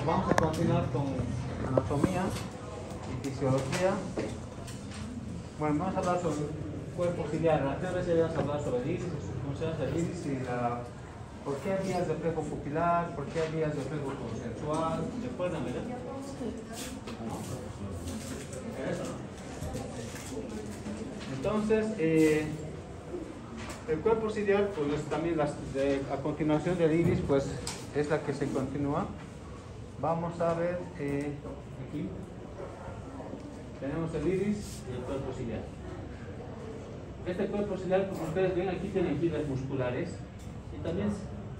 Vamos a continuar con anatomía y fisiología. Bueno, vamos a hablar sobre el cuerpo ciliar. La primera vez vamos a hablar sobre el iris, sus funciones del iris y por qué hay vías de reflejo pupilar, por qué hay vías de reflejo consensual. ¿Recuerdan, verdad? ¿No? Eso no. Entonces, el cuerpo ciliar, pues también a continuación del iris, pues es la que se continúa. Vamos a ver aquí. Tenemos el iris y el cuerpo ciliar. Este cuerpo ciliar, como ustedes ven, aquí tienen fibras musculares y también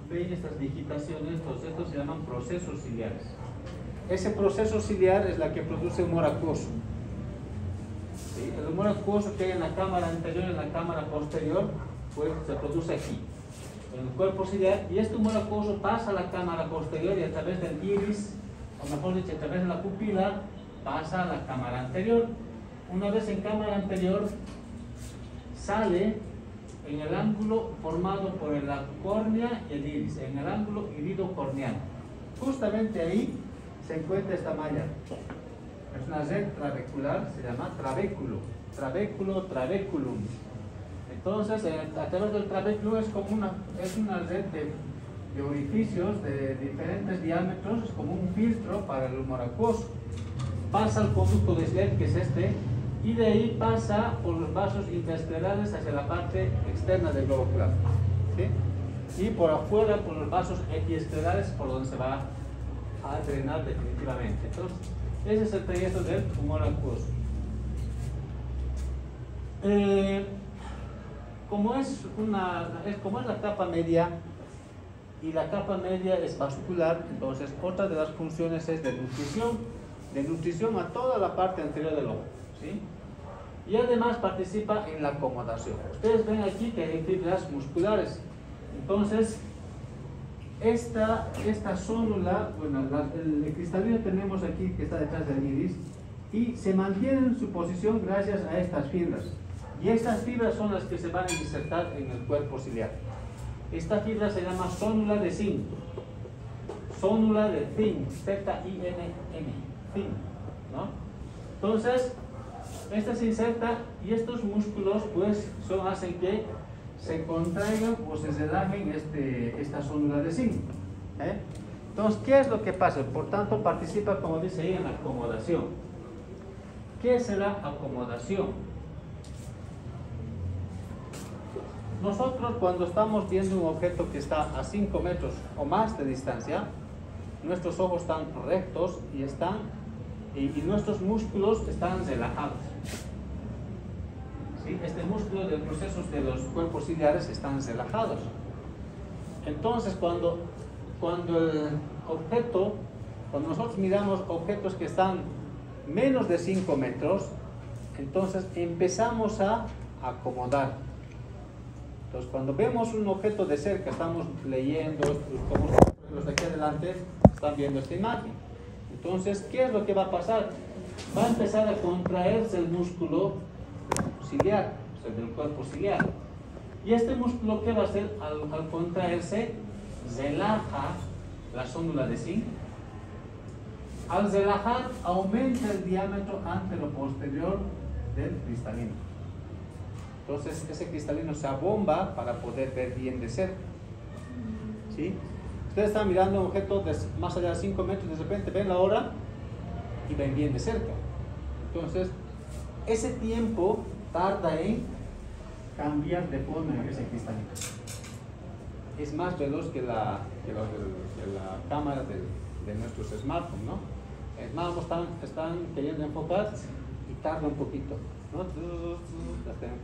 ven estas digitaciones. Entonces, estos se llaman procesos ciliares. Ese proceso ciliar es la que produce humor acuoso. ¿Sí? El humor acuoso que hay en la cámara anterior y en la cámara posterior, pues se produce aquí, en el cuerpo ciliar, y este humor acuoso pasa a la cámara posterior y a través del iris, o mejor dicho, a través de la pupila, pasa a la cámara anterior. Una vez en cámara anterior, sale en el ángulo formado por la córnea y el iris, en el ángulo iridocorneal. Justamente ahí se encuentra esta malla. Es una red trabecular, se llama trabéculo, trabeculum. Entonces, a través del trabéculo es una red de orificios de diferentes diámetros, es como un filtro para el humor acuoso. Pasa al conducto de Schlepp, que es este, y de ahí pasa por los vasos interesclerales hacia la parte externa del globo ocular, ¿sí? Y por afuera por los vasos epiesclerales, por donde se va a drenar definitivamente. Entonces, ese es el trayecto del humor acuoso. Como es la capa media, y la capa media es vascular, entonces otra de las funciones es de nutrición a toda la parte anterior del ojo, ¿sí? Y además participa en la acomodación. Ustedes ven aquí que hay fibras musculares. Entonces, esta zónula, bueno, el cristalino tenemos aquí que está detrás del iris, y se mantiene en su posición gracias a estas fibras. Y estas fibras son las que se van a insertar en el cuerpo ciliar. Esta fibra se llama zónula de zinc. Zónula de zinc, Z-I-N-M, zinc, ¿no? Entonces, esta se inserta y estos músculos pues hacen que se contraigan o se relajen esta zónula de zinc. Entonces, ¿qué es lo que pasa? Por tanto, participa, como dice ahí, en la acomodación. ¿Qué es la acomodación? Nosotros, cuando estamos viendo un objeto que está a 5 metros o más de distancia, nuestros ojos están rectos y nuestros músculos están relajados. ¿Sí? Este músculo de procesos de los cuerpos ciliares están relajados. Entonces, cuando nosotros miramos objetos que están menos de 5 metros, entonces empezamos a acomodar. Entonces, cuando vemos un objeto de cerca, estamos leyendo, como los de aquí adelante están viendo esta imagen. Entonces, ¿qué es lo que va a pasar? Va a empezar a contraerse el músculo ciliar, o sea, del cuerpo ciliar. Y este músculo, ¿qué va a hacer? Al contraerse, relaja la zónula de zinc. Al relajar, aumenta el diámetro antero-posterior del cristalino. Entonces, ese cristalino se abomba para poder ver bien de cerca. ¿Sí? Ustedes están mirando un objeto más allá de 5 metros, de repente ven la hora y ven bien de cerca. Entonces, ese tiempo tarda en cambiar de forma en ese cristalino. Es más veloz que la cámara de nuestros smartphones, ¿no? El smartphone están queriendo enfocar y tarda un poquito, ¿no?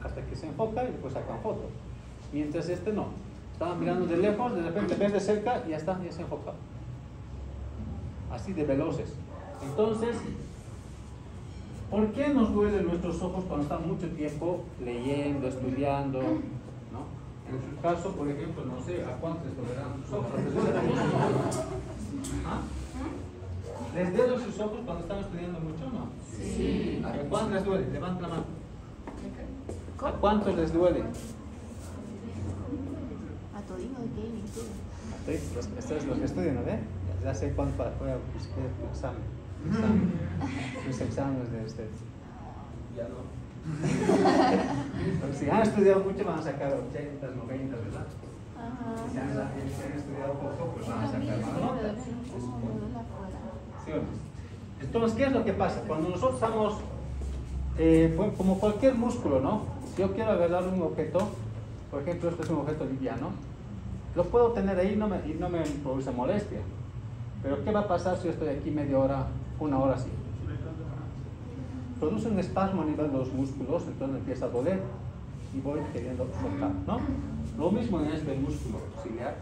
Hasta que se enfoca y después sacan foto. Mientras este no. Estaban mirando de lejos, de repente ves de cerca y ya se enfoca. Así de veloces. Entonces, ¿por qué nos duelen nuestros ojos cuando están mucho tiempo leyendo, estudiando? ¿No? En su caso, por ejemplo, no sé, ¿a cuántos les dolerán sus ojos? ¿Ah? ¿Les duelen sus ojos cuando están estudiando mucho o no? Sí. ¿A cuántos les duele? Levanta la mano. ¿A cuántos les duele? A todino de gaming, todo. Ustedes los que estudian, ¿no ve? Ya sé cuánto fue tu examen. Tus exámenes de este. Ya no. Si han estudiado mucho van a sacar 80, 90, ¿verdad? Ajá. Si han estudiado poco, pues van a sacar más notas. ¿Sí o no? Entonces, ¿qué es lo que pasa? Cuando nosotros estamos, como cualquier músculo, ¿no? Si yo quiero agarrar un objeto, por ejemplo, este es un objeto liviano, lo puedo tener ahí y no me produce molestia. Pero ¿qué va a pasar si yo estoy aquí media hora, una hora así? Produce un espasmo a nivel de los músculos, entonces empieza a doler y voy queriendo soltar, ¿no? Lo mismo en este músculo ciliar.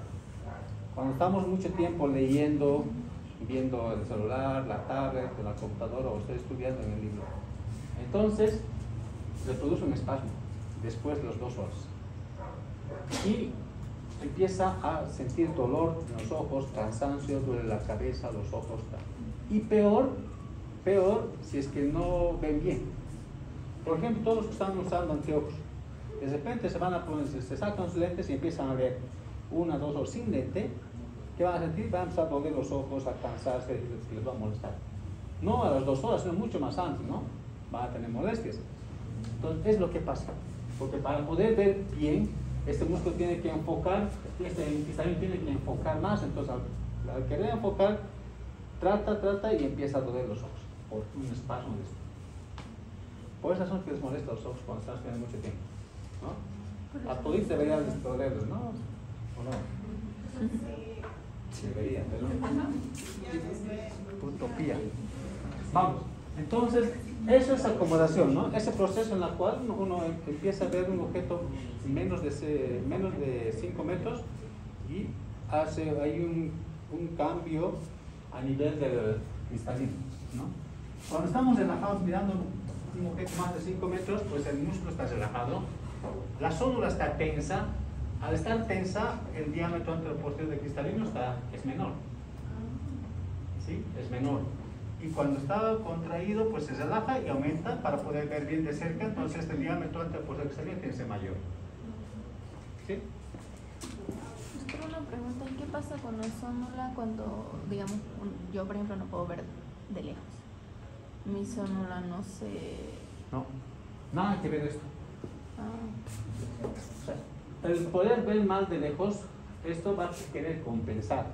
Cuando estamos mucho tiempo leyendo, viendo el celular, la tablet, la computadora o estoy estudiando en el libro, entonces le produce un espasmo después de las 2 horas y empieza a sentir dolor en los ojos, cansancio, duele la cabeza, los ojos, y peor si es que no ven bien. Por ejemplo, todos los que están usando anteojos, de repente se van a poner, se sacan sus lentes y empiezan a ver 1, 2 horas sin lente. ¿Qué van a sentir? Van a empezar a doler los ojos, a cansarse, les va a molestar. No a las 2 horas, sino mucho más antes, ¿no? Van a tener molestias. Entonces, es lo que pasa. Porque para poder ver bien, este músculo tiene que enfocar, también tiene que enfocar más. Entonces, al querer enfocar, trata y empieza a doler los ojos por un espasmo de esto. Por esa razón que les molesta los ojos cuando están estudiando mucho tiempo, ¿no? A todos deberían dolerles, ¿no? ¿O no? Debería, pero utopía. Vamos, entonces eso es acomodación, ¿no? Ese proceso en el cual uno empieza a ver un objeto menos de 5 metros y hay un cambio a nivel del cristalino, ¿no? Cuando estamos relajados mirando un objeto más de 5 metros, pues el músculo está relajado, la zónula está tensa. Al estar tensa, el diámetro anteroposterior del cristalino es menor. ¿Sí? Es menor. Y cuando está contraído, pues se relaja y aumenta para poder ver bien de cerca. Entonces, este diámetro anteroposterior del cristalino tiene que ser mayor. ¿Sí? Tengo una pregunta. ¿Qué pasa con la zónula cuando, digamos, yo por ejemplo no puedo ver de lejos? Mi zónula no se... No, nada que ver esto. Ah. O sea, el poder ver mal de lejos, esto va a querer compensar.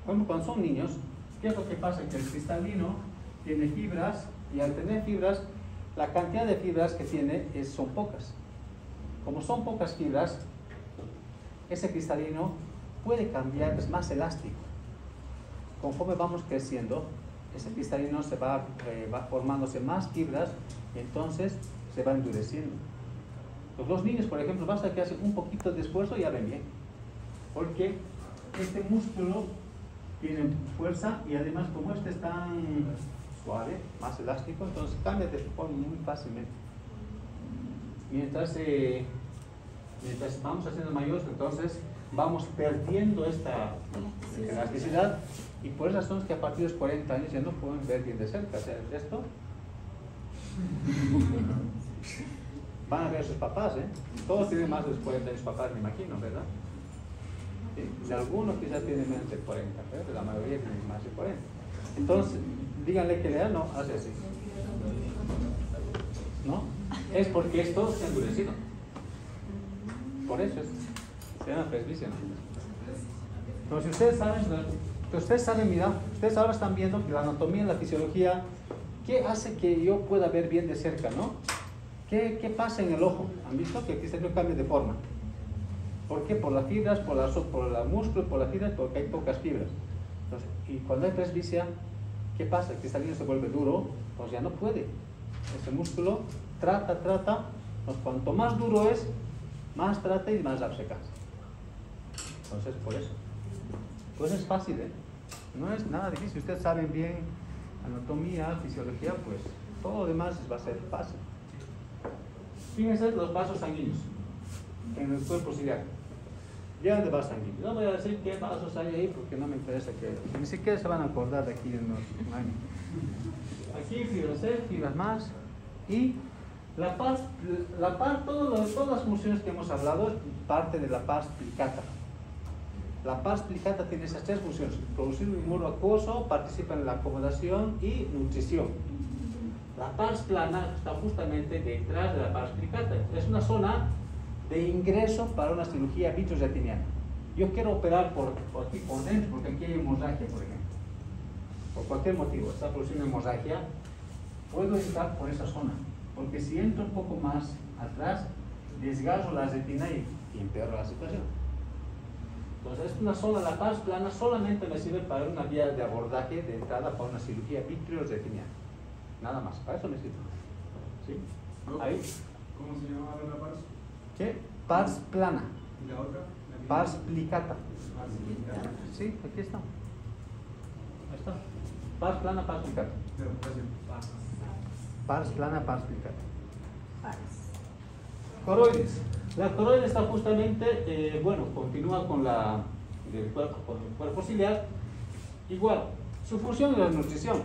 Por ejemplo, cuando son niños, ¿qué es lo que pasa? Que el cristalino tiene fibras y al tener fibras, la cantidad de fibras que tiene son pocas. Como son pocas fibras, ese cristalino puede cambiar, es más elástico. Conforme vamos creciendo, ese cristalino se va formándose más fibras y entonces se va endureciendo. Los niños, por ejemplo, basta que hacen un poquito de esfuerzo y ya ven bien. Porque este músculo tiene fuerza y además como este es tan suave, más elástico, entonces cambia de forma muy fácilmente. Mientras vamos haciendo mayores, entonces vamos perdiendo esta elasticidad y por esas razones que a partir de los 40 años ya no pueden ver bien de cerca. O sea, el resto van a ver a sus papás, ¿eh? Todos tienen más de 40 años papás, me imagino, ¿verdad? ¿Sí? De algunos quizás tienen menos de 40, pero la mayoría tienen más de 40. Entonces, díganle que lea, no, hace así. ¿No? Es porque esto se ha endurecido. Por eso se llama presbicia, ¿no? Pero si ustedes saben, mira, ustedes ahora están viendo que la anatomía y la fisiología, ¿qué hace que yo pueda ver bien de cerca, no? ¿Qué pasa en el ojo? ¿Han visto que aquí se cambia de forma? ¿Por qué? Por las fibras, por el músculo, por las fibras, porque hay pocas fibras. Entonces, y cuando hay presbicia, ¿qué pasa? El cristalino se vuelve duro, pues ya no puede. Ese músculo trata, pues cuanto más duro es, más trata y más se cansa. Entonces, por eso. Pues es fácil, ¿eh? No es nada difícil. Ustedes saben bien anatomía, fisiología, pues todo lo demás va a ser fácil. Fíjense los vasos sanguíneos en el cuerpo ciliar. Llegan de vasos sanguíneos. No voy a decir qué vasos hay ahí porque no me interesa que... Ni siquiera se van a acordar de aquí en unos años. Aquí fibras C, fibras más. Y todas las funciones que hemos hablado es parte de la pars plicata. La pars plicata tiene esas tres funciones: producir un humor acuoso, participa en la acomodación y nutrición. La pars plana está justamente detrás de la pars plicata. Es una zona de ingreso para una cirugía vitreoretiniana. Yo quiero operar por aquí, por dentro, porque aquí hay hemorragia, por ejemplo. Por cualquier motivo, está produciendo hemorragia. Puedo entrar por esa zona, porque si entro un poco más atrás, desgarro la retina y empeoro la situación. Entonces, es una zona, la pars plana solamente me sirve para una vía de abordaje de entrada para una cirugía vitreoretiniana. Nada más, para eso me sirve. ¿Sí? Ahí. ¿Cómo se llama la pars? ¿Qué? Pars plana. ¿Y la otra? Pars plicata. Pars plicata. Sí, aquí está. Ahí está. Pars plana, pars plicata. Pero, pars. Pars plana, pars plicata. Pars. Coroides. La coroide está justamente, bueno, continúa con el cuerpo ciliar. Igual, su función es la nutrición.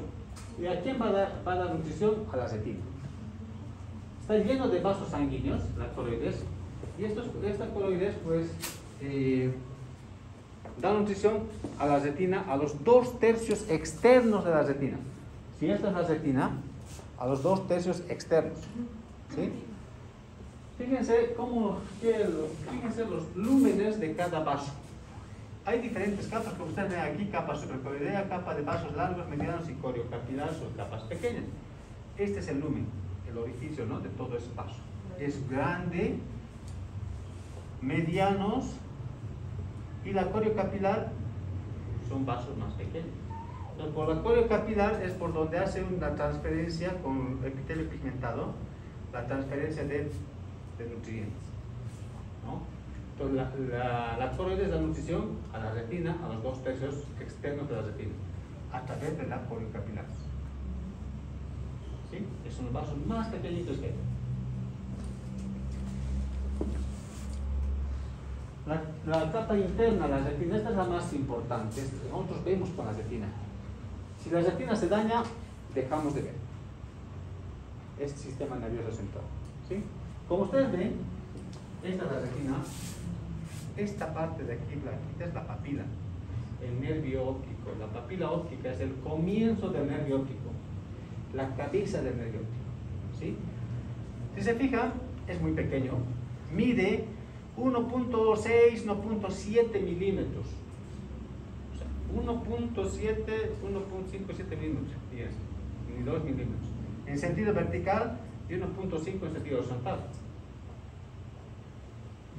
¿Y a quién va a dar nutrición? A la retina. Está lleno de vasos sanguíneos, la coroides. Y esta coroides, pues, da nutrición a la retina, a los 2/3 externos de la retina. Si esta es la retina, a los 2/3 externos. ¿Sí? Fíjense fíjense los lúmenes de cada vaso. Hay diferentes capas, como ustedes ven aquí: capa supracoroidea, capa de vasos largos, medianos y coriocapilar, son capas pequeñas. Este es el lumen, el orificio, ¿no?, de todo ese vaso. Es grande, medianos, y la coriocapilar son vasos más pequeños. Entonces, por la coriocapilar es por donde hace una transferencia con epitelio pigmentado, la transferencia de nutrientes, ¿no? Entonces, la coroides da nutrición a la retina, a los 2/3 externos de la retina, a través de la coriocapilar. ¿Sí? Que son los vasos más pequeñitos que hay. La capa interna, la retina, esta es la más importante. Nosotros vemos con la retina. Si la retina se daña, dejamos de ver. Este sistema nervioso central. ¿Sí? Como ustedes ven, esta es la retina. Esta parte de aquí, blanquita, es la papila, el nervio óptico. La papila óptica es el comienzo del nervio óptico, la cabeza del nervio óptico. ¿Sí? Si se fijan, es muy pequeño. Mide 1.6, 1.7 milímetros. O sea, 1.7, 1.57 milímetros. Fíjense, ni 2 milímetros. En sentido vertical y 1.5 en sentido horizontal.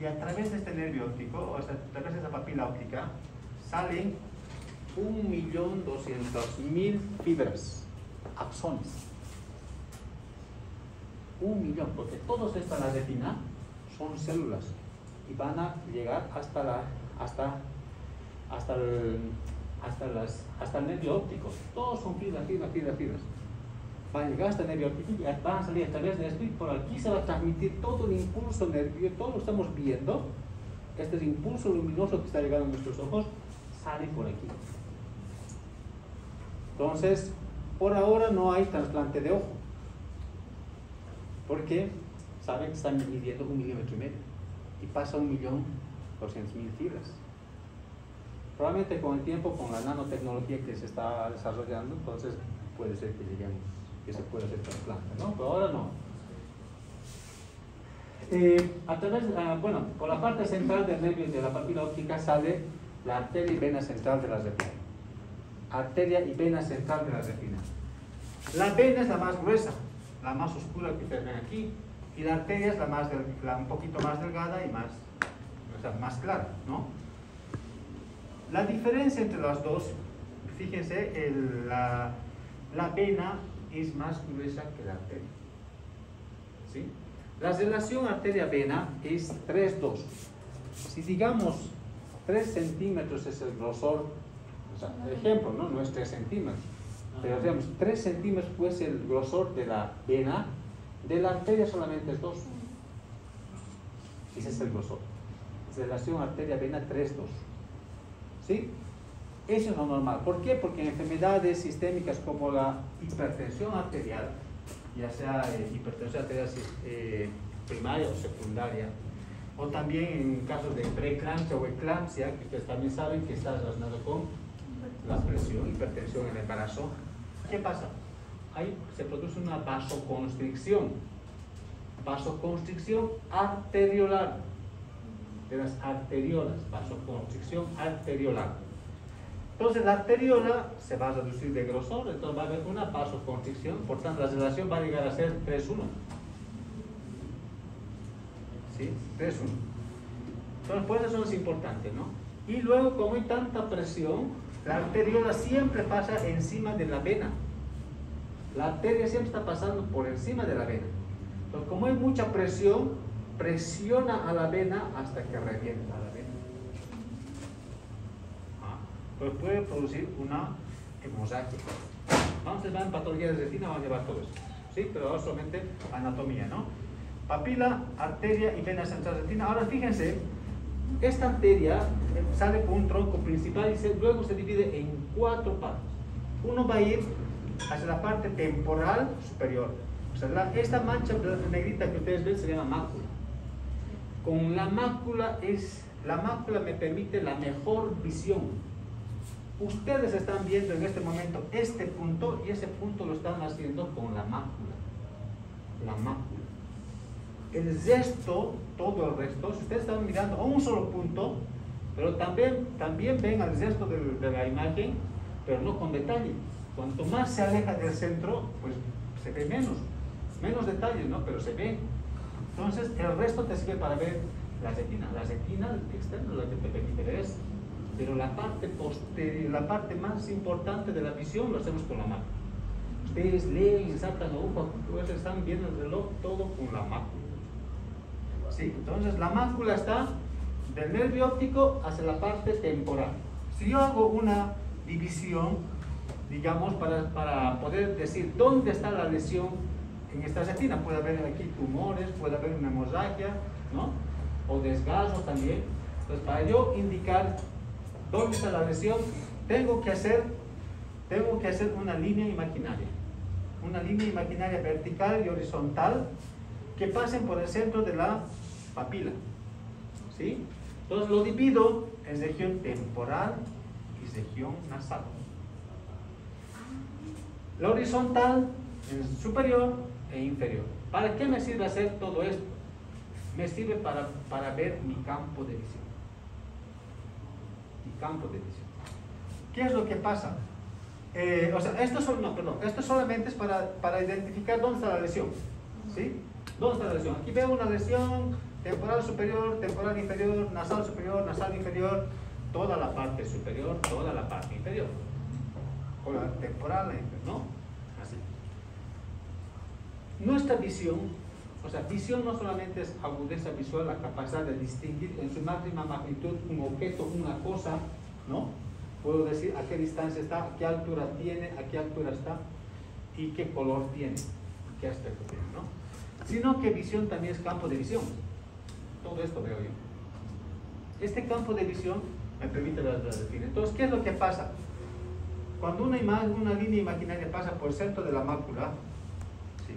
Y a través de este nervio óptico, o a través de esa papila óptica, salen 1.200.000 fibras, axones. 1 millón, porque todos estas, la retina, son células y van a llegar hasta el nervio óptico. Todos son fibras. Van a llegar hasta el nervio óptico y van a salir a través de esto, y por aquí se va a transmitir todo el impulso nervioso. Todo lo que estamos viendo, este impulso luminoso que está llegando a nuestros ojos, sale por aquí. Entonces, por ahora no hay trasplante de ojo, porque saben que están midiendo 1,5 milímetros y pasa 1.200.000 fibras. Probablemente con el tiempo, con la nanotecnología que se está desarrollando, entonces puede ser que lleguemos, que se pueda hacer trasplante, ¿no? Pero ahora no. A través, bueno, por la parte central del nervio de la papila óptica sale la arteria y vena central de la retina. Arteria y vena central de la retina. La vena es la más gruesa, la más oscura que ustedes ven aquí, y la arteria es un poquito más delgada y más clara, ¿no? La diferencia entre las dos, fíjense, la vena es más gruesa que la arteria. ¿Sí? La relación arteria-vena es 3:2. Si digamos 3 centímetros es el grosor, o sea, el ejemplo, no es 3 centímetros, pero digamos 3 centímetros pues el grosor de la vena, de la arteria solamente es 2. Ese es el grosor. Relación arteria-vena 3:2. ¿Sí? Eso es lo normal. ¿Por qué? Porque en enfermedades sistémicas como la hipertensión arterial, ya sea hipertensión arterial primaria o secundaria, O también en casos de preeclampsia o eclampsia, que ustedes también saben que está relacionado con la presión, hipertensión en el embarazo. ¿Qué pasa? Ahí se produce una vasoconstricción arteriolar de las arteriolas, vasoconstricción arteriolar. Entonces la arteriola se va a reducir de grosor, entonces va a haber una vasoconstricción, por tanto la relación va a llegar a ser 3:1. ¿Sí? 3:1. Entonces por eso es importante, ¿no? Y luego, como hay tanta presión, la arteriola siempre pasa encima de la vena. La arteria siempre está pasando por encima de la vena. Entonces, como hay mucha presión, presiona a la vena hasta que revienta la vena. Pues puede producir una hemorragia. Vamos a llevar en patología de retina, vamos a llevar todo eso. ¿Sí? Pero ahora solamente anatomía, ¿no? Papila, arteria y vena central retina. Ahora fíjense, esta arteria sale con un tronco principal y luego se divide en 4 partes. Uno va a ir hacia la parte temporal superior. O sea, esta mancha negrita que ustedes ven se llama mácula. Con la mácula me permite la mejor visión. Ustedes están viendo en este momento este punto y ese punto lo están haciendo con la mácula. La mácula. El resto, todo el resto, si ustedes están mirando a un solo punto, pero también ven al resto de la imagen, pero no con detalle. Cuanto más se aleja del centro, pues se ve menos detalles, ¿no? Pero se ve. Entonces, el resto te sirve para ver la retina. La retina externa, la que te permite ver eso. Pero la parte posterior, la parte más importante de la visión, lo hacemos con la mácula. Ustedes leen, sacan la hoja, ustedes están viendo el reloj, todo con la mácula. ¿Sí? Entonces, la mácula está del nervio óptico hacia la parte temporal. Si yo hago una división, digamos, para poder decir dónde está la lesión en esta retina, puede haber aquí tumores, puede haber una hemorragia, ¿no? O desgarros también. Entonces, para yo indicar dónde está la lesión, tengo que hacer una línea imaginaria vertical y horizontal que pasen por el centro de la papila. ¿Sí? Entonces lo divido en región temporal y región nasal. La horizontal en superior e inferior. ¿Para qué me sirve hacer todo esto? Me sirve para ver mi campo de visión. Mi campo de visión. ¿Qué es lo que pasa? Esto solamente es para identificar dónde está la lesión. ¿Sí? ¿Dónde está la lesión? Aquí veo una lesión temporal superior, temporal inferior, nasal superior, nasal inferior, toda la parte superior, toda la parte inferior. O la temporal, ¿no? Así. Nuestra visión, visión no solamente es agudeza visual, la capacidad de distinguir en su máxima magnitud un objeto, una cosa, ¿no? Puedo decir a qué distancia está, a qué altura tiene, a qué altura está y qué color tiene, qué aspecto tiene, ¿no? Sino que visión también es campo de visión. Todo esto veo yo. Este campo de visión me permite la definir. Entonces, ¿qué es lo que pasa? Cuando una línea imaginaria pasa por el centro de la mácula, ¿sí?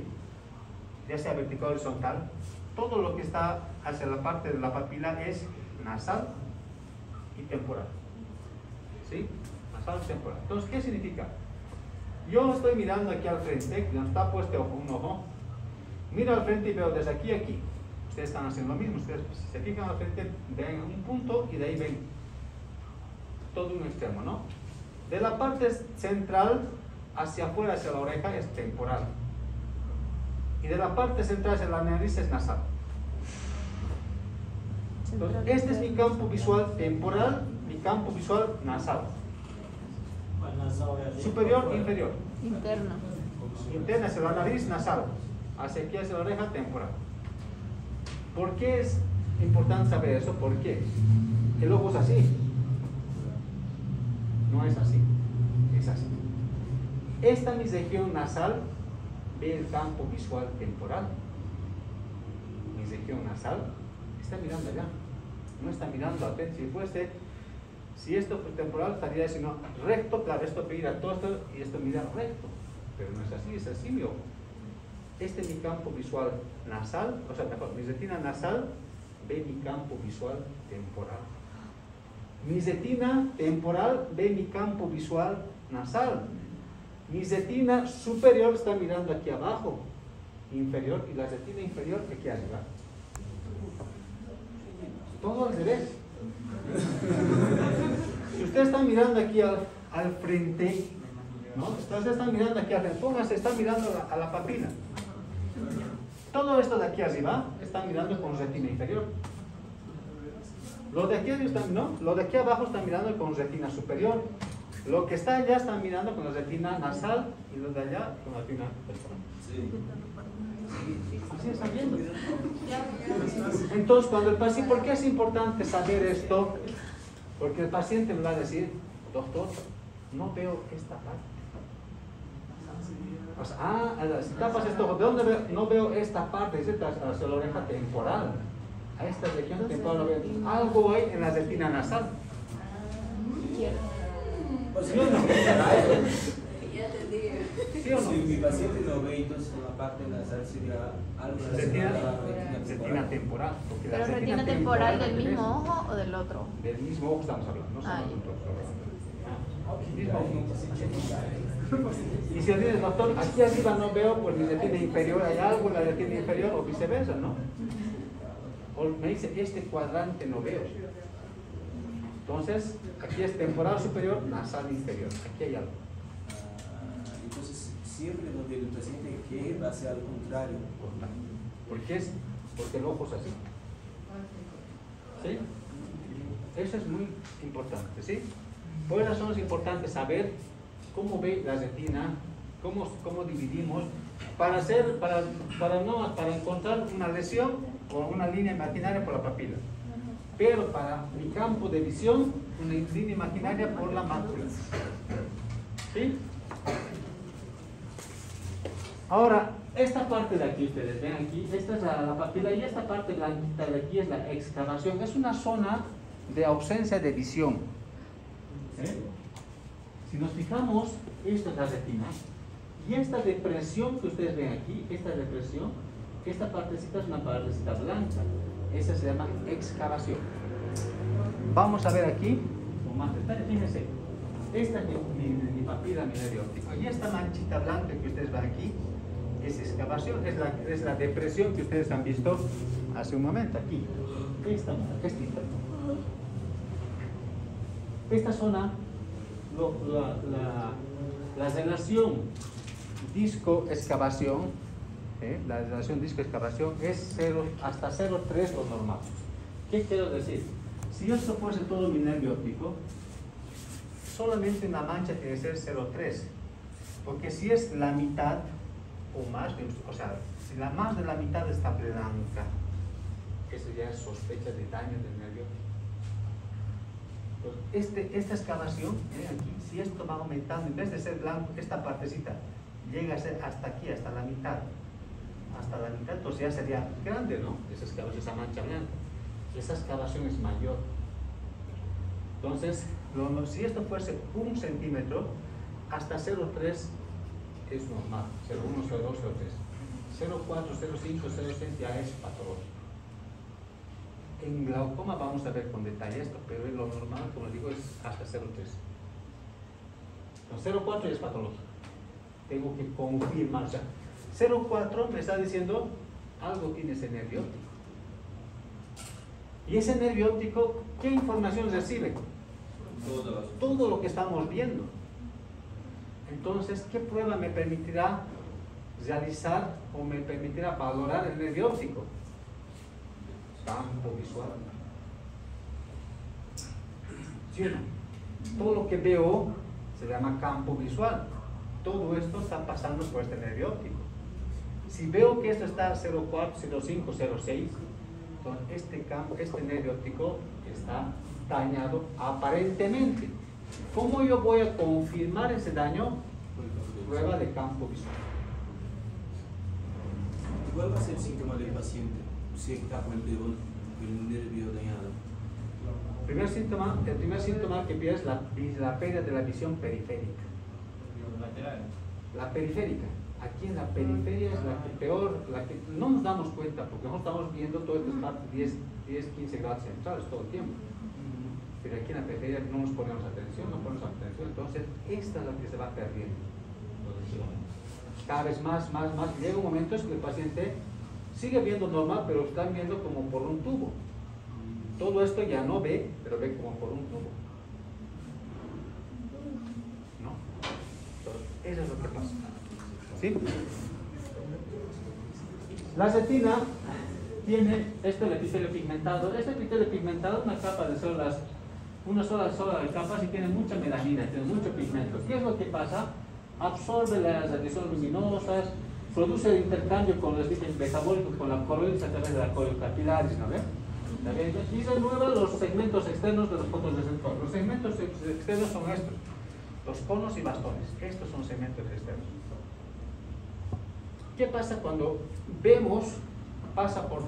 Ya sea vertical o horizontal, todo lo que está hacia la parte de la papila es nasal y temporal. ¿Sí? Nasal y temporal. Entonces, ¿qué significa? Yo estoy mirando aquí al frente, donde está puesto un ojo, miro al frente y veo desde aquí a aquí. Ustedes están haciendo lo mismo, ustedes se fijan al frente, ven un punto y de ahí ven todo un extremo, ¿no? De la parte central hacia afuera, hacia la oreja, es temporal. Y de la parte central hacia la nariz es nasal. Entonces, este es mi campo visual temporal, mi campo visual nasal. Superior, inferior. Interno. Interna hacia la nariz, nasal. Hacia aquí, hacia la oreja, temporal. ¿Por qué es importante saber eso? ¿Por qué? El ojo es así. No es así. Es así. Esta mi región nasal ve el campo visual temporal. Mi región nasal está mirando allá. No está mirando al frente. Si esto fuera temporal, estaría diciendo recto, claro, esto mira todo esto y esto mira recto. Pero no es así, es así mi ojo. Este es mi campo visual nasal, mi retina nasal ve mi campo visual temporal. Mi retina temporal ve mi campo visual nasal. Mi retina superior está mirando aquí abajo, inferior, y la retina inferior aquí arriba. Todo al revés. Si usted está mirando aquí al frente, ¿no? Usted está mirando aquí al frente, póngase, está mirando a la papila. Todo esto de aquí arriba está mirando con retina inferior. Lo de aquí arriba está, ¿no? Lo de aquí abajo está mirando con retina superior. Lo que está allá está mirando con la retina nasal y lo de allá con la retina temporal. Así está viendo. Entonces, cuando el paciente, ¿por qué es importante saber esto? Porque el paciente me va a decir, doctor, no veo esta parte. O sea, si tapas esto, ¿de dónde veo? No veo esta parte, es hacia la oreja temporal. A esta región temporal no veo. Algo hay en la retina nasal. ¿Sí o no? ¿Sí o no? Si mi paciente no ve, entonces en la parte nasal sería algo relacionado a la retina Retina temporal. Porque ¿Pero la retina temporal del es mismo ojo o del otro? del mismo ojo estamos hablando, no somos nosotros. Mismo ojo. Y si dices, doctor, aquí arriba no veo, pues mi retina inferior, hay algo en la retina inferior o viceversa, ¿no? O me dice, este cuadrante no veo. Entonces, aquí es temporal superior, nasal inferior. Aquí hay algo. Entonces, siempre donde el paciente que va a ser al contrario. ¿Por qué es? Porque el ojo es así. ¿Sí? Eso es muy importante, ¿sí? Por esa razón es importante saber cómo ve la retina, cómo dividimos, para encontrar una lesión o una línea imaginaria por la papila. Pero para mi campo de visión, una línea imaginaria por la mácula. ¿Sí? Ahora, esta parte de aquí, ustedes ven aquí, esta es la papila y esta parte blanquita de aquí es la excavación. Es una zona de ausencia de visión. Si nos fijamos, esta es la retina. Y esta depresión que ustedes ven aquí, esta partecita es una partecita blanca. Esa se llama excavación. Vamos a ver aquí, fíjense, esta es mi papila, mi nervio óptico. Y esta manchita blanca que ustedes ven aquí es excavación, es la depresión que ustedes han visto hace un momento aquí. Esta zona, la relación disco-excavación, la relación disco-excavación es 0 hasta 0,3 lo normal. ¿Qué quiero decir? Si esto fuese todo mi nervio óptico, solamente una mancha tiene que ser 0,3. Porque si es la mitad o más, o sea, si más de la mitad está blanca, eso ya es sospecha de daño del nervio óptico. Entonces, esta excavación, aquí, si esto va aumentando, en vez de ser blanco, esta partecita llega a ser hasta aquí, hasta la mitad, entonces ya sería grande, ¿no? Esa excavación, esa mancha blanca. Esa excavación es mayor. Entonces, si esto fuese 1 centímetro, hasta 0,3 es normal. 0,1, 0,2, 0,3. 0,4, 0,5, 0,6 ya es patológico. En glaucoma vamos a ver con detalle esto, pero lo normal, como les digo, es hasta 0,3. Entonces, 0,4 ya es patológico. Tengo que confirmar. O sea, 0,4 me está diciendo algo tiene ese nervio óptico. Y ese nervio óptico, ¿qué información recibe? Todo lo que estamos viendo. Entonces, ¿qué prueba me permitirá realizar o me permitirá valorar el nervio óptico? Campo visual. ¿Sí o no? Todo lo que veo se llama campo visual. Todo esto está pasando por este nervio óptico. Si veo que esto está 0,4, 0,5, 0,6, entonces este nervio óptico está dañado aparentemente. ¿Cómo yo voy a confirmar ese daño? Prueba de campo visual. ¿Cuál va a ser el síntoma del paciente si está con el nervio dañado? El primer síntoma que pierdes es la pérdida de la visión periférica. la periférica. Aquí en la periferia es la que peor, la que no nos damos cuenta, porque nosotros estamos viendo todo esto parte 10, 15 grados centrales todo el tiempo. Pero aquí en la periferia no nos ponemos atención, entonces esta es la que se va perdiendo. Cada vez más, llega un momento en que el paciente sigue viendo normal, pero están viendo como por un tubo. Todo esto ya no ve, pero ve como por un tubo. ¿No? Entonces, eso es lo que pasa. ¿Sí? La retina tiene el epitelio pigmentado. Este epitelio pigmentado es una capa de células, una sola de capas y tiene mucha melanina, tiene mucho pigmento. ¿Qué es lo que pasa? Absorbe las radiaciones luminosas, produce el intercambio con los metabólicos, con la coroides a través de la coriocapilaris, ¿no ve? Y renueva los segmentos externos de los fotorreceptores. Los segmentos externos son estos, los conos y bastones. Estos son segmentos externos. ¿Qué pasa cuando vemos, pasa por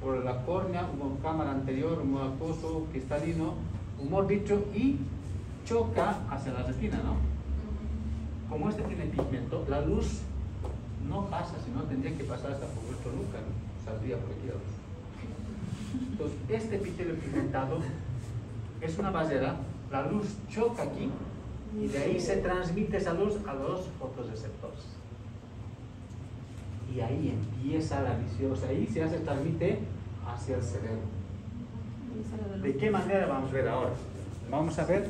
por la córnea, una cámara anterior, un acuoso cristalino, un órbito y choca hacia la retina, ¿no? Como este tiene pigmento, la luz no pasa, sino tendría que pasar hasta por vuestro nuca, ¿no? Saldría por aquí la luz. Entonces, este epitelio pigmentado es una barrera, la luz choca aquí y de ahí se transmite esa luz a los fotorreceptores. Y ahí empieza la visión, o sea, ahí se transmite hacia el cerebro. ¿De qué manera vamos a ver ahora? Vamos a ver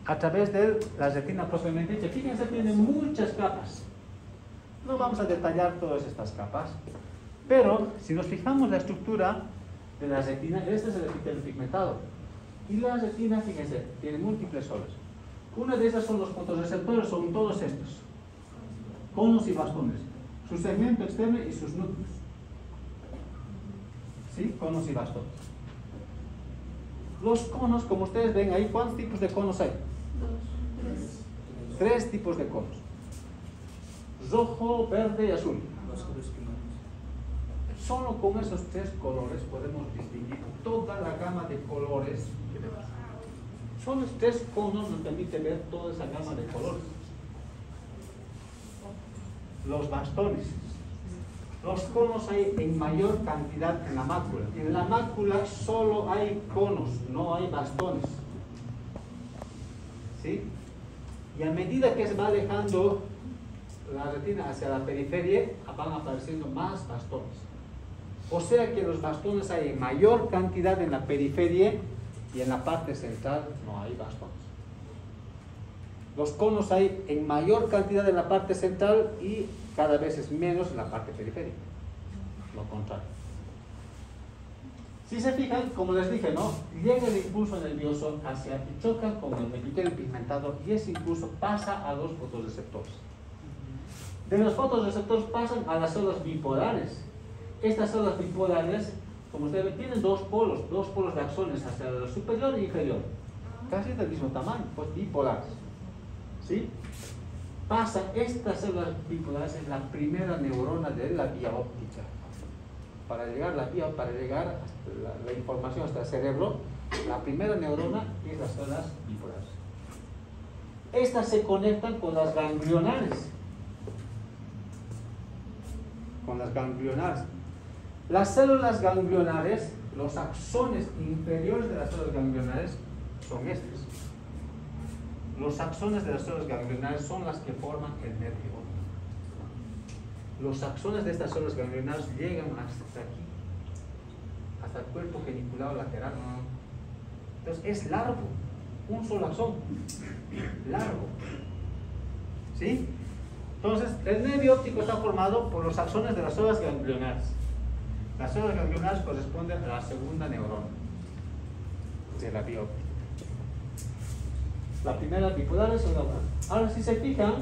a través de la retina propiamente dicha. Fíjense, tiene muchas capas. No vamos a detallar todas estas capas, pero si nos fijamos la estructura de la retina, este es el epitelio pigmentado. Y la retina, fíjense, tiene múltiples zonas. Una de esas son los fotorreceptores, son todos estos, conos y bastones. Su segmento externo y sus núcleos. ¿Sí? Conos y bastones. Los conos, como ustedes ven ahí, ¿cuántos tipos de conos hay? Tres tipos de conos. Rojo, verde y azul. Solo con esos tres colores podemos distinguir toda la gama de colores que vemos. Solo los tres conos nos permiten ver toda esa gama de colores. Los bastones. Los conos hay en mayor cantidad en la mácula. En la mácula solo hay conos, no hay bastones. ¿Sí? Y a medida que se va alejando la retina hacia la periferia, van apareciendo más bastones. O sea que los bastones hay en mayor cantidad en la periferia y en la parte central no hay bastones. Los conos hay en mayor cantidad en la parte central y cada vez es menos en la parte periférica. Lo contrario. Si se fijan, como les dije, ¿no? Llega el impulso nervioso hacia y choca con el epitelio pigmentado y ese impulso pasa a los fotorreceptores. De los fotorreceptores pasan a las células bipolares. Estas células bipolares, como ustedes ven, tienen dos polos de axones hacia el superior e inferior. Casi del mismo tamaño, pues bipolares. ¿Sí? Pasa estas células bipolares en la primera neurona de la vía óptica. Para llegar la información hasta el cerebro, la primera neurona es las células bipolares. Estas se conectan con las ganglionares. Las células ganglionares, los axones inferiores de las células ganglionares son estos. Los axones de las células ganglionares son las que forman el nervio óptico. Los axones de estas células ganglionares llegan hasta aquí, hasta el cuerpo geniculado lateral. Entonces es largo, un solo axón, largo. ¿Sí? Entonces el nervio óptico está formado por los axones de las células ganglionares. Las células ganglionares corresponden a la segunda neurona de la vía óptica. La primera bipolar es la otra. Ahora, si se fijan,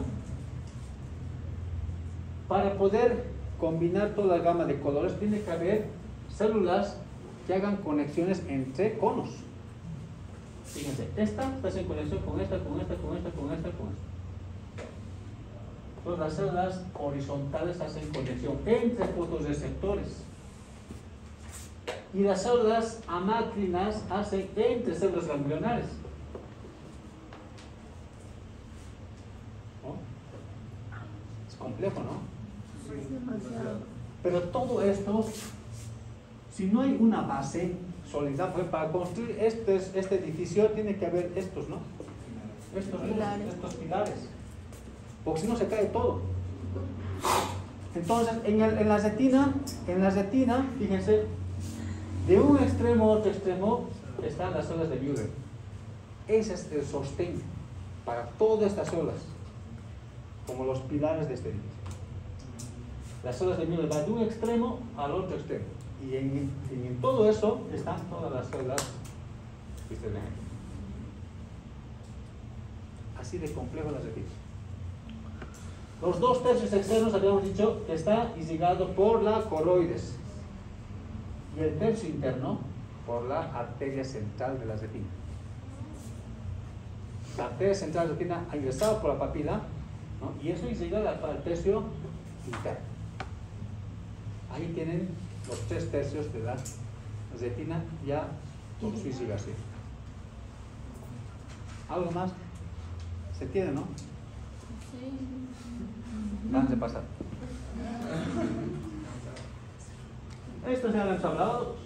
para poder combinar toda la gama de colores, tiene que haber células que hagan conexiones entre conos. Fíjense, esta está en conexión con esta, con esta, con esta, con esta, con esta. Entonces, las células horizontales hacen conexión entre fotorreceptores. Y las células amácrinas hacen entre células ganglionares. complejo, ¿no? Demasiado. Pero todo esto, si no hay una base sólida, pues para construir este edificio tiene que haber estos, ¿no? Estos pilares. Porque si no se cae todo. Entonces, en la retina, fíjense, de un extremo a otro extremo están las olas de Müller. Ese es el sostén para todas estas olas, como los pilares de este edificio. Las olas de Müller van de un extremo al otro extremo. Y en todo eso están todas las olas que ustedes ven. Así de complejo las edificios. Los 2 tercios externos habíamos dicho que está irrigado por la coroides. Y el tercio interno por la arteria central de la retina. La arteria central de la retina ha ingresado por la papila, ¿no? Y eso irriga al tercio interno. Ahí tienen los 3 tercios de la retina ya con su irrigación. ¿Algo más? ¿Se entiende, no? Sí. Vamos a pasar. Esto ya lo hemos hablado.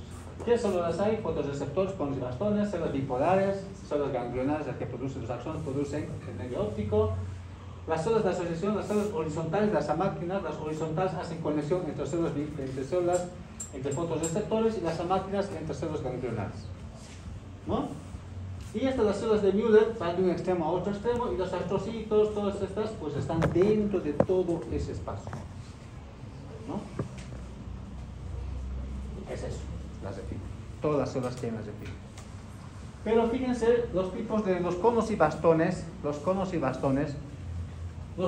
¿Qué células hay? Fotorreceptores, conos y bastones, células bipolares, células ganglionares, las que producen los axones, producen el medio óptico. Las células de asociación, las células horizontales, las amáquinas, las horizontales hacen conexión entre células, entre fotorreceptores, y las amáquinas entre células ganglionares, ¿no? Y estas, las células de Müller, van de un extremo a otro extremo, y los astrocitos, todas estas, pues están dentro de todo ese espacio, ¿no? Es eso, las retina. Todas las células tienen las retina. Pero fíjense los tipos de los conos y bastones. Los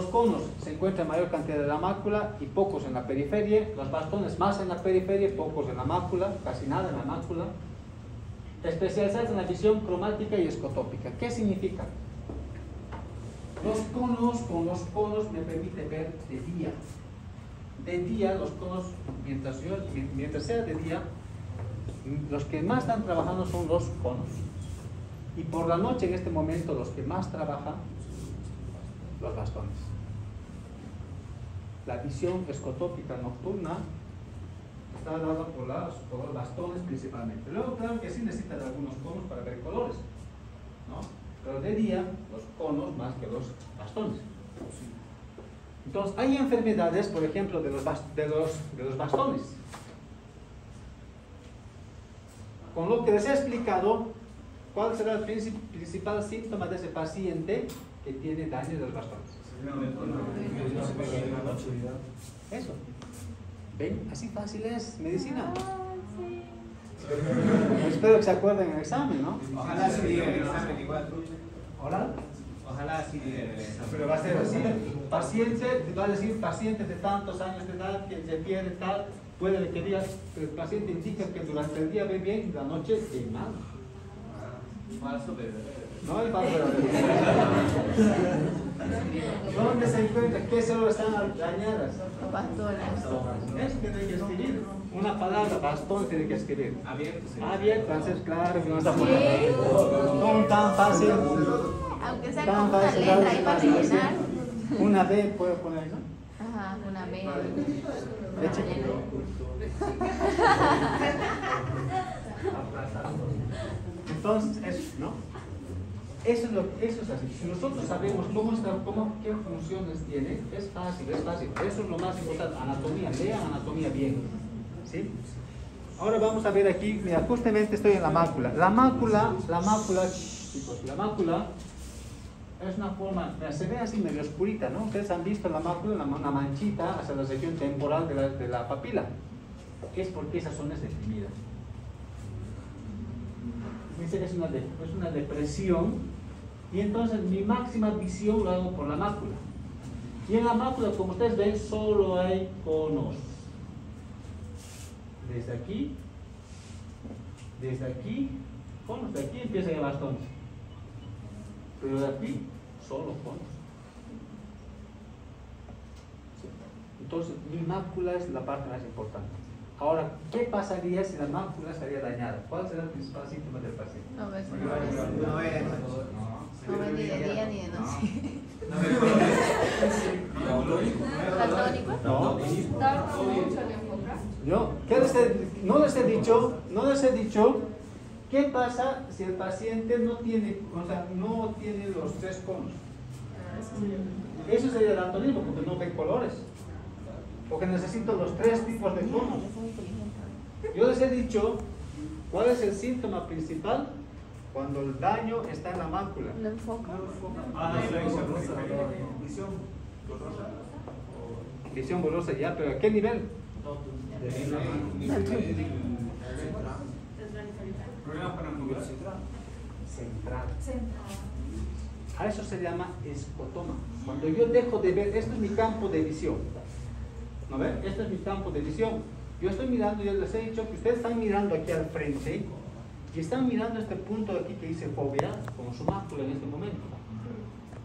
conos se encuentran en mayor cantidad de la mácula y pocos en la periferia. Los bastones más en la periferia, pocos en la mácula, casi nada en la mácula. Especializados en la visión cromática y escotópica. ¿Qué significa? Los conos, con los conos me permite ver de día. De día, los conos, mientras sea de día, los que más están trabajando son los conos. Y por la noche, en este momento, los que más trabajan, los bastones. La visión escotópica nocturna está dada por los bastones principalmente. Luego, claro que sí necesitan algunos conos para ver colores, ¿no? Pero de día, los conos más que los bastones. Entonces, hay enfermedades, por ejemplo, de los bastones. Con lo que les he explicado, ¿cuál será el principal síntoma de ese paciente que tiene daño de los bastones? Eso. ¿Ven? Así fácil es medicina. Sí. Espero que se acuerden en el examen, ¿no? Ojalá sí diga el examen igual. ¿Hola? Ojalá sí diga el examen. Pero va a ser así. Paciente, va a decir paciente de tantos años de edad, que se pierde tal, puede que diga, el paciente indica que durante el día ve bien y la noche ve mal. Falso verdadero. No es falso verdadero. ¿Dónde se encuentra? ¿Qué células están dañadas? Bastones. Eso tiene que escribir. Una palabra, bastón, tiene que escribir. Abierto. Sí. Abierto, entonces claro que no está por ahí. No tan fácil. Aunque sea Tan con una fácil, letra tan y para fácil. rellenar. Una B puedo poner, ¿no? Ajá, una B. Eche. Entonces, eso, ¿no? Eso es así. Si nosotros sabemos qué funciones tiene, es fácil, es fácil. Eso es lo más importante. Anatomía, lean anatomía bien. ¿Sí? Ahora vamos a ver aquí, mira, justamente estoy en la mácula. La mácula, chicos, la mácula es una forma, mira, se ve así medio oscurita, ¿no? Ustedes han visto la mácula, una manchita hacia la región temporal de la papila. Es porque esa zona es deprimida. Dice que es una depresión, y entonces mi máxima visión lo hago por la mácula. Y en la mácula, como ustedes ven, solo hay conos. Desde aquí, conos, de aquí empiezan a bastones. Pero de aquí, solo conos. ¿Sí? Entonces, mi mácula es la parte más importante. Ahora, ¿qué pasaría si la mácula estaría dañada? ¿Cuál será el principal síntoma del paciente? No ves No es. ni de día ni de noche. ¿Daltónico? No. Tarda mucho en enfocar. No les he dicho qué pasa si el paciente no tiene, no tiene los tres conos. Eso sería el daltonismo, porque no ve colores. Porque necesito los tres tipos de conos. Yo les he dicho cuál es el síntoma principal cuando el daño está en la mácula. ¿No enfoca? Visión borrosa ya, pero ¿a qué nivel? Problemas para el Central. A eso se llama escotoma. Cuando yo dejo de ver, este es mi campo de visión. ¿No ven? Este es mi campo de visión. Yo estoy mirando, yo les he dicho que ustedes están mirando aquí al frente y están mirando este punto de aquí que dice fovea, como su mácula en este momento.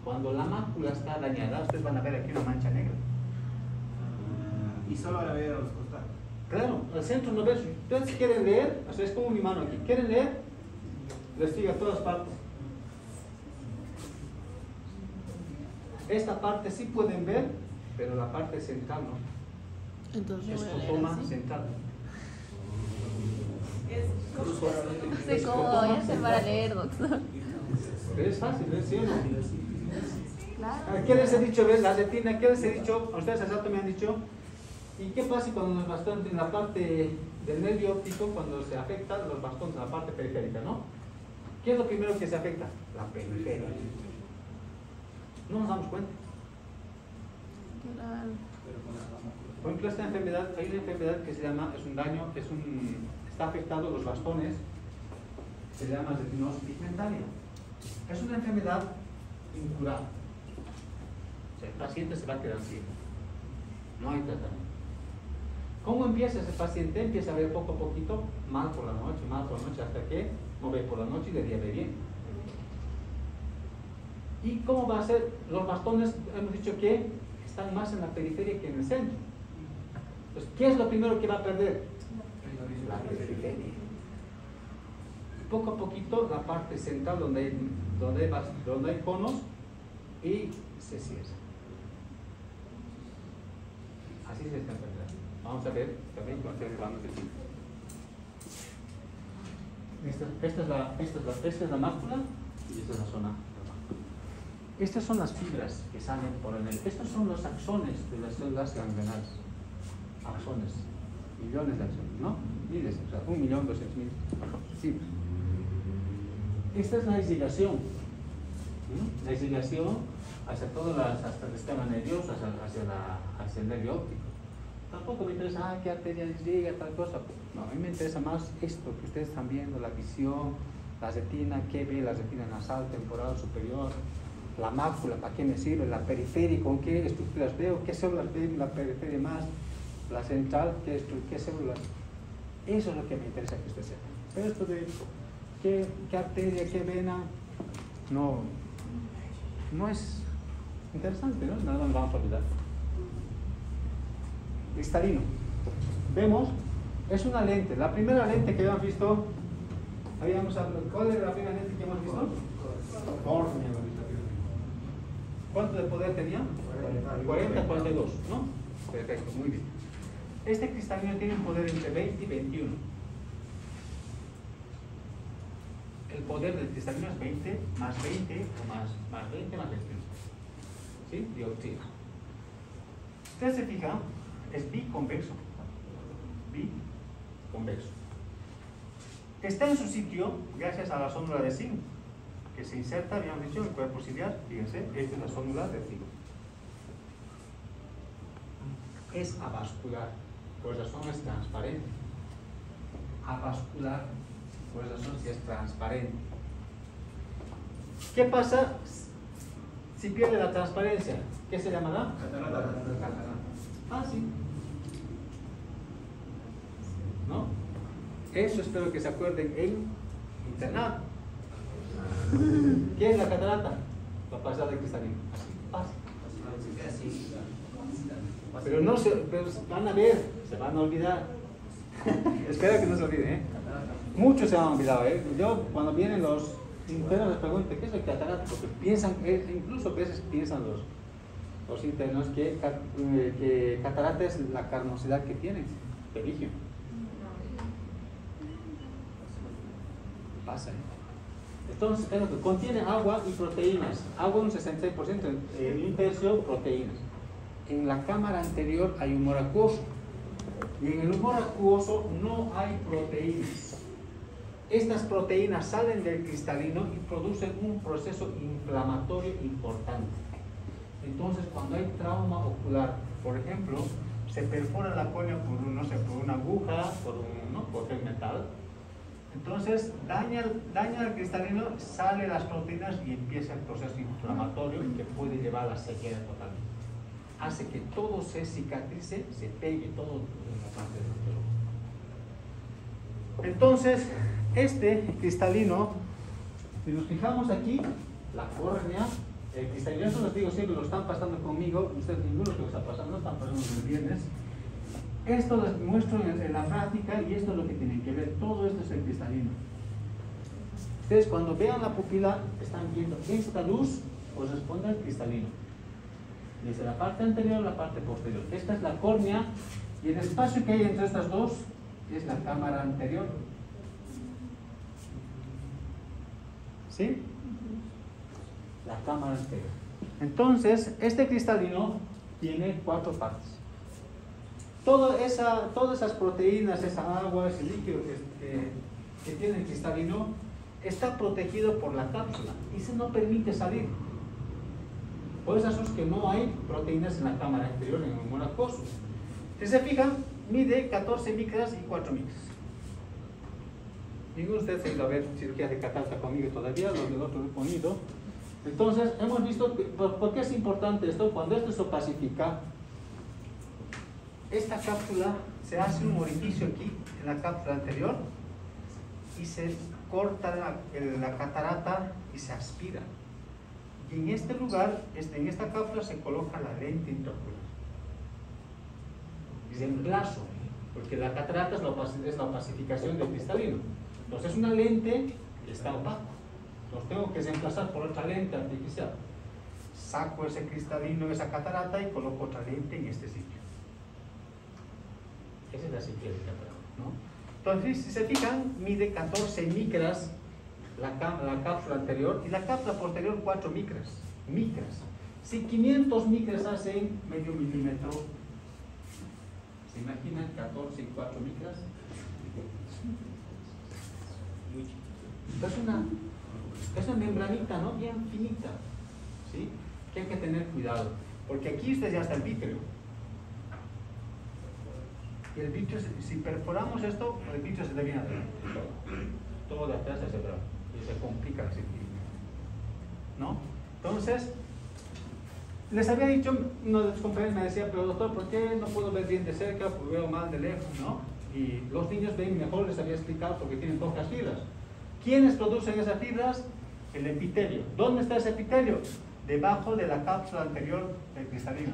Cuando la mácula está dañada, ustedes van a ver aquí una mancha negra. Y solo van a ver a los costados. Claro, al centro no ves. Ustedes quieren leer, o sea, es como mi mano aquí. ¿Quieren leer? Les digo a todas partes. Esta parte sí pueden ver, pero la parte central no. Entonces voy a leer Escotoma así. central. Sí, ¿cómo voy a hacer para leer, doctor? Pero es fácil, ¿ves? ¿Sí o no? Claro. ¿Qué les he dicho? ¿Ves? La retina, ¿qué les he dicho? A ustedes exacto me han dicho. ¿Y qué pasa cuando los bastones en la parte del nervio óptico, cuando se afectan los bastones en la parte periférica, ¿no? ¿Qué es lo primero que se afecta? La periferia. No nos damos cuenta. Claro. Por ejemplo, esta enfermedad, hay una enfermedad que se llama, es un daño, está afectado los bastones, se llama retinosis pigmentaria. Es una enfermedad incurable. O sea, el paciente se va a quedar ciego. No hay tratamiento. ¿Cómo empieza ese paciente? Empieza a ver poco a poquito, mal por la noche, hasta que no ve por la noche y de día ve bien. ¿Y cómo va a ser? Los bastones, hemos dicho que están más en la periferia que en el centro. Entonces, ¿qué es lo primero que va a perder? La periferia. Y poco a poquito, la parte central donde hay conos y se cierra. Así se está enfermedad. Vamos a ver también con el plano de tiempo. Esta es la mácula y esta es la zona. Estas son las fibras que salen por el nervio. Estos son los axones de las células ganglionales. Axones. Millones de axones, ¿no? Miles, o sea, 1.200.000 axones. Sí. Esta es la irrigación. ¿Sí? La irrigación hacia hasta el sistema nervioso, hacia el nervio óptico. Tampoco me interesa, qué arteria irriga, tal cosa. No, a mí me interesa más esto que ustedes están viendo, la visión, la retina, qué ve la retina nasal, temporal, superior, la mácula, para qué me sirve, la periferia, con qué estructuras veo, qué células veo en la periferia más, la central, qué células. Eso es lo que me interesa que ustedes sepan. Pero esto de qué arteria, qué vena, no es interesante, ¿no? Nada nos vamos a olvidar. Cristalino. Vemos, es una lente. La primera lente que habíamos visto, ¿cuál era la primera lente que hemos visto? Córnea. ¿Cuánto de poder tenía? 40, 42, ¿no? Perfecto, muy bien. Este cristalino tiene un poder entre 20 y 21. El poder del cristalino es 20 más 20 o más 20 más 21. ¿Sí? Dioptría. Usted se fija, es biconvexo. Biconvexo. Está en su sitio gracias a la zónula de zinc, que se inserta, habíamos dicho, en el cuerpo ciliar. Fíjense, esta es la zónula de zinc. Es avascular, por esa zona es transparente. Avascular, por esa zona es transparente. ¿Qué pasa si pierde la transparencia? ¿Qué se llamará? Catarata. Ah, sí. ¿No? Eso espero que se acuerden en internado. ¿Qué es la catarata? La pasada de cristalino. Así, pero no pero van a ver, se van a olvidar. Espero que no se olviden, ¿eh? Muchos se han olvidado, ¿eh? Yo, cuando vienen los internos les pregunto, ¿qué es el catarata? Porque piensan, incluso a veces piensan los internos que catarata es la carnosidad que tienen, peligro. Pasa, ¿eh? Entonces, es lo que contiene agua y proteínas. Agua un 66%, un tercio proteínas. En la cámara anterior hay humor acuoso. Y en el humor acuoso no hay proteínas. Estas proteínas salen del cristalino y producen un proceso inflamatorio importante. Entonces, cuando hay trauma ocular, por ejemplo, se perfora la córnea por, no sé, por una aguja, por el metal. Entonces, daña el cristalino, salen las proteínas y empieza el proceso inflamatorio que puede llevar a la ceguera total. Hace que todo se cicatrice, se pegue todo en la parte del ojo. Entonces, este cristalino, si nos fijamos aquí, la córnea, el cristalino, eso les digo siempre, lo están pasando conmigo, ustedes ninguno que lo está pasando, no están pasando el viernes. Esto les muestro en la práctica y esto es lo que tienen que ver, todo esto es el cristalino. Ustedes cuando vean la pupila, están viendo esta luz, corresponde al cristalino. Desde la parte anterior a la parte posterior. Esta es la córnea y el espacio que hay entre estas dos es la cámara anterior. ¿Sí? La cámara anterior. Entonces, este cristalino tiene 4 partes. Todas esas proteínas, esa agua, ese líquido que tiene el cristalino, está protegido por la cápsula y se no permite salir. Por eso es que no hay proteínas en la cámara anterior, en el humor acuoso. Si se fijan, mide 14 micras y 4 micras. Ninguno de ustedes ha ido a ver cirugía de catarata conmigo todavía, los del otro grupo unido. Entonces, hemos visto, ¿por qué es importante esto? Cuando esto se opacifica, esta cápsula, se hace un orificio aquí, en la cápsula anterior, y se corta la catarata y se aspira. Y en este lugar, en esta cápsula, se coloca la lente intraocular. Y reemplazo, porque la catarata es la opacificación del cristalino. Entonces es una lente que está opaca. Entonces tengo que reemplazar por otra lente artificial. Saco ese cristalino, esa catarata y coloco otra lente en este sitio. Esa es la cirugía de catarata, ¿no? Entonces, si se fijan, mide 14 micras la cápsula anterior y la cápsula posterior 4 micras. Si 500 micras hacen medio milímetro, ¿se imaginan 14 y 4 micras? Muy chiquito. Es una membranita, ¿no? Bien finita, ¿sí? Que hay que tener cuidado, porque aquí ya está el vítreo. Y el vítreo, si perforamos esto, el vítreo se le viene adelante. Todo de atrás se separa y se complica la cirugía, ¿no? Entonces, les había dicho, uno de los compañeros me decía, pero doctor, ¿por qué no puedo ver bien de cerca? Porque veo mal de lejos, ¿no? Y los niños ven mejor, les había explicado, porque tienen pocas fibras. ¿Quiénes producen esas fibras? El epitelio. ¿Dónde está ese epitelio? Debajo de la cápsula anterior del cristalino.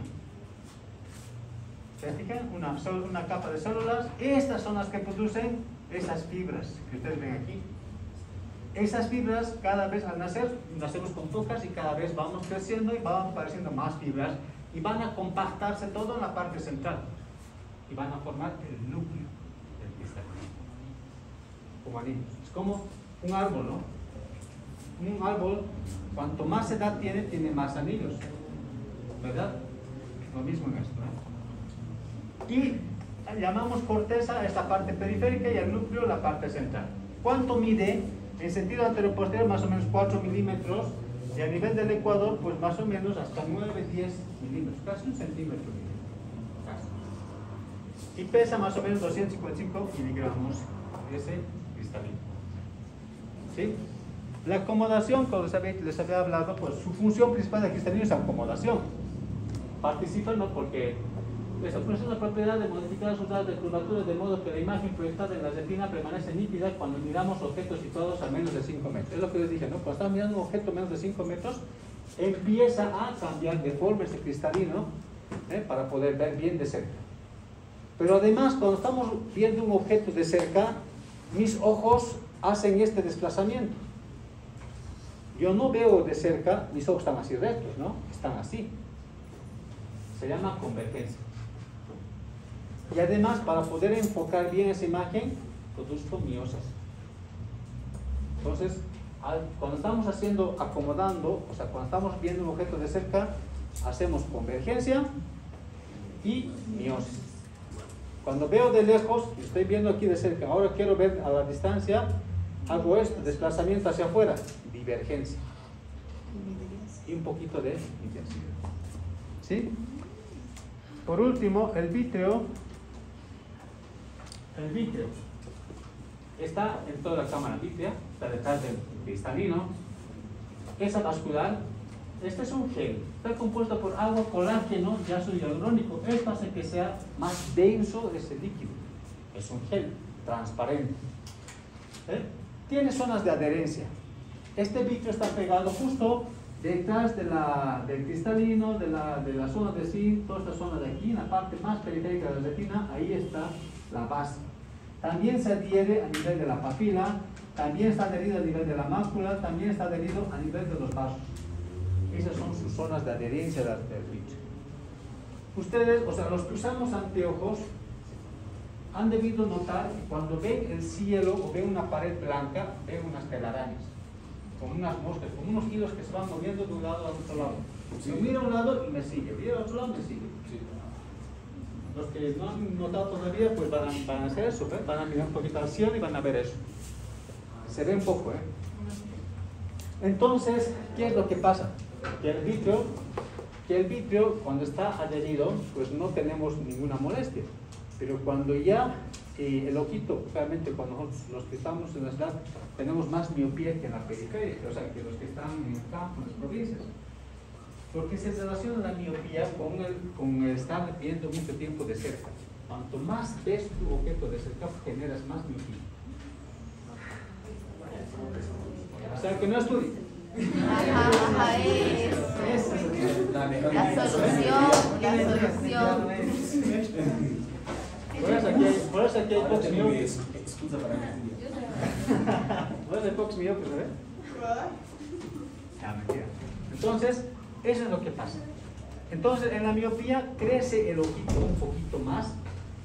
¿Se fijan? Una capa de células. Estas son las que producen esas fibras que ustedes ven aquí. Esas fibras, cada vez al nacer, nacemos con pocas y cada vez vamos creciendo y van apareciendo más fibras y van a compactarse todo en la parte central y van a formar el núcleo del cristalino. Como anillos. Es como un árbol, ¿no? Un árbol, cuanto más edad tiene más anillos, ¿verdad? Lo mismo en esto, ¿no? Y llamamos corteza a esta parte periférica y al núcleo la parte central. ¿Cuánto mide? En sentido anterior-posterior más o menos 4 milímetros y a nivel del ecuador pues más o menos hasta 9-10 milímetros, casi 1 centímetro. Casi. Y pesa más o menos 255 miligramos ese cristalino. ¿Sí? La acomodación, como les había hablado, pues su función principal del cristalino es acomodación. Participa, ¿no? Porque esa es la propiedad de modificar sus datos de curvatura de modo que la imagen proyectada en la retina permanece nítida cuando miramos objetos situados a menos de 5 metros. Es lo que les dije, ¿no? Cuando estamos mirando un objeto a menos de 5 metros, empieza a cambiar de forma este cristalino para poder ver bien de cerca. Pero además, cuando estamos viendo un objeto de cerca, mis ojos hacen este desplazamiento. yo no veo de cerca, mis ojos están así rectos, ¿no? Están así. Se llama convergencia. Y además, para poder enfocar bien esa imagen, produzco miosis. Entonces, cuando estamos acomodando, o sea, cuando estamos viendo un objeto de cerca, hacemos convergencia y miosis. Cuando veo de lejos, estoy viendo aquí de cerca, ahora quiero ver a la distancia, hago esto, desplazamiento hacia afuera, divergencia. Y un poquito de intensidad. ¿Sí? Por último, el vítreo. El vítreo está en toda la cámara vítrea, está detrás del cristalino. Esa vascular, este es un gel, está compuesto por agua, colágeno y ácido hialurónico. Esto hace que sea más denso ese líquido. Es un gel transparente. Tiene zonas de adherencia. Este vítreo está pegado justo detrás del cristalino, de la zona de zinc, toda esta zona de aquí, en la parte más periférica de la retina, ahí está la base. También se adhiere a nivel de la papila, también está adherido a nivel de la mácula, también está adherido a nivel de los vasos. Esas son sus zonas de adherencia del vítreo. Ustedes, o sea, los que usamos anteojos, han debido notar que cuando ven el cielo o ven una pared blanca, ven unas telarañas, con unas moscas, con unos hilos que se van moviendo de un lado a otro lado. Yo miro a un lado y me sigue, miro a otro lado y me sigue. Los que no han notado todavía, pues van a hacer eso, ¿eh? Van a mirar un poquito al cielo y van a ver eso. Se ve un poco, ¿eh? Entonces, ¿qué es lo que pasa? Que el vítreo, cuando está adherido, pues no tenemos ninguna molestia. Pero cuando ya el ojito, realmente cuando nosotros los que estamos en la ciudad tenemos más miopía que en la periferia, o sea, que los que están en el campo, en las provincias. Porque se relaciona la miopía con el estar viendo mucho tiempo de cerca. Cuanto más ves tu objeto de cerca, generas más miopía. O sea, que no estudie. La solución. Por eso aquí hay pocos miopes. Excusa para que Por eso hay pocos miopes, ¿no? Mentira. Entonces, eso es lo que pasa. Entonces, en la miopía crece el ojito un poquito más.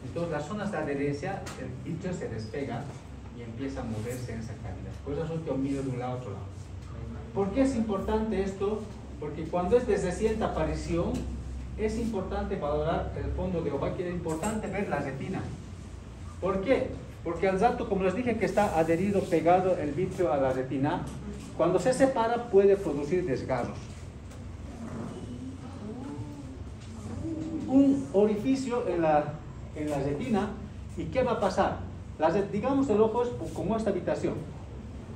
Entonces, las zonas de adherencia, el vítreo se despega y empieza a moverse en esa cavidad. Por eso yo miro de un lado a otro lado. ¿Por qué es importante esto? Porque cuando es de reciente aparición, es importante valorar el fondo de ojo. Es importante ver la retina. ¿Por qué? Porque al rato, como les dije que está adherido, pegado el vítreo a la retina, cuando se separa puede producir desgarros. Un orificio en la retina, ¿y qué va a pasar? Digamos el ojo es como esta habitación.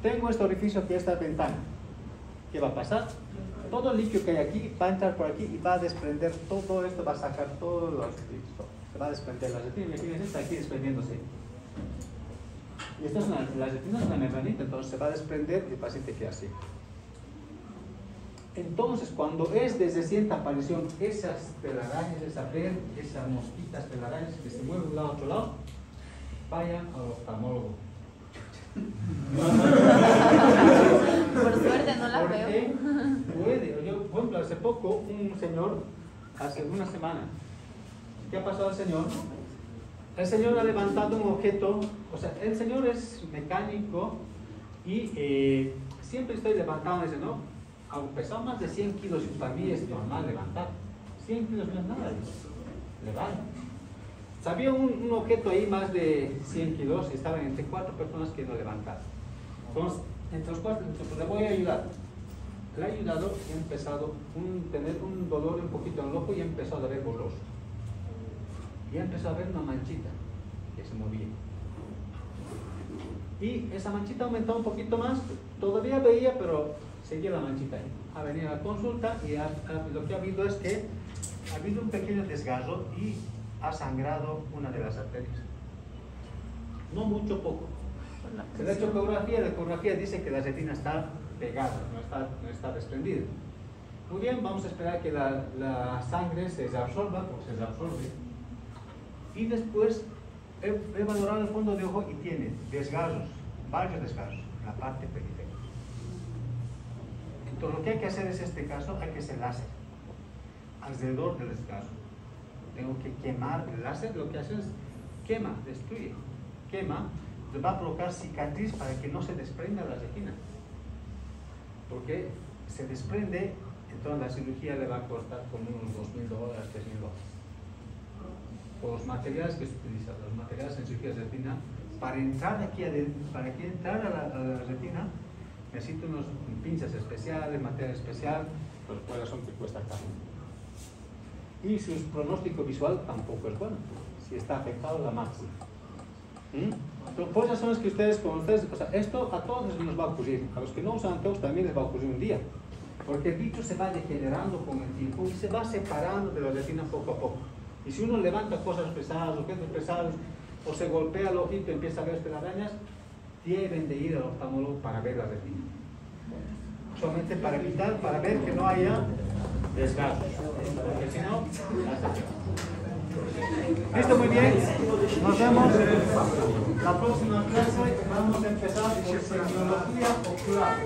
Tengo este orificio que es esta ventana. ¿Qué va a pasar? Todo el líquido que hay aquí va a entrar por aquí y va a desprender todo esto, va a sacar todos los líquidos. Se va a desprender la retina y aquí está aquí desprendiéndose. Y esta es la retina es una membranita, entonces se va a desprender y el paciente queda así. Entonces, cuando es de reciente aparición, esas telarañas, esas mosquitas telarañas que se mueven de un lado a otro lado, vayan al oftalmólogo. Por suerte no la veo. Puede. Yo, por ejemplo, hace poco, un señor, hace una semana, ¿qué ha pasado al señor? El señor ha levantado un objeto, o sea, el señor es mecánico y siempre estoy levantando, dice, ¿no? Aunque pesaba más de 100 kilos, y para mí es normal levantar. 100 kilos no es nada, levanta. Sabía un objeto ahí más de 100 kilos y estaban entre 4 personas que no levantaron. Entonces, entre los 4, le voy a ayudar. Le ha ayudado y ha empezado a tener un dolor un poquito en el ojo y ha empezado a ver borroso. Y ha empezado a ver una manchita que se movía. Y esa manchita aumentó un poquito más, todavía veía, pero seguía la manchita ahí. Ha venido a la consulta y lo que ha habido es que ha habido un pequeño desgarro y ha sangrado una de las arterias. No mucho, poco. Se le ha hecho ecografía, la ecografía dice que la retina está pegada, no está desprendida. Muy bien, vamos a esperar que la sangre se reabsorba o se reabsorbe. Y después he valorado el fondo de ojo y tiene desgarros, varios desgarros, en la parte periférica. Entonces lo que hay que hacer es este caso, hay que hacer láser alrededor del desgarro. Tengo que quemar el láser, lo que hace es quema, destruye, quema, entonces va a provocar cicatriz para que no se desprenda la retina. Porque se desprende, entonces la cirugía le va a costar como unos $2.000, $3.000. Por los materiales que se utilizan, los materiales en cirugía de retina, para entrar aquí adentro, para que entrar a la retina, necesito unos pinzas especiales, material especial, los cuales son que cuesta caro. Y su pronóstico visual tampoco es bueno, si está afectado la mácula. Entonces, por esas razones que ustedes, como ustedes, o sea, esto a todos nos va a ocurrir, a los que no usan anteojos también les va a ocurrir un día, porque el bicho se va degenerando con el tiempo y se va separando de la retina poco a poco. Y si uno levanta cosas pesadas, objetos pesados, o se golpea el ojito y empieza a ver telarañas, deben de ir al oftalmólogo para ver la retina. Solamente para evitar, para ver que no haya desgarros, porque si no, listo, muy bien, nos vemos la próxima clase. Vamos a empezar por semiología ocular.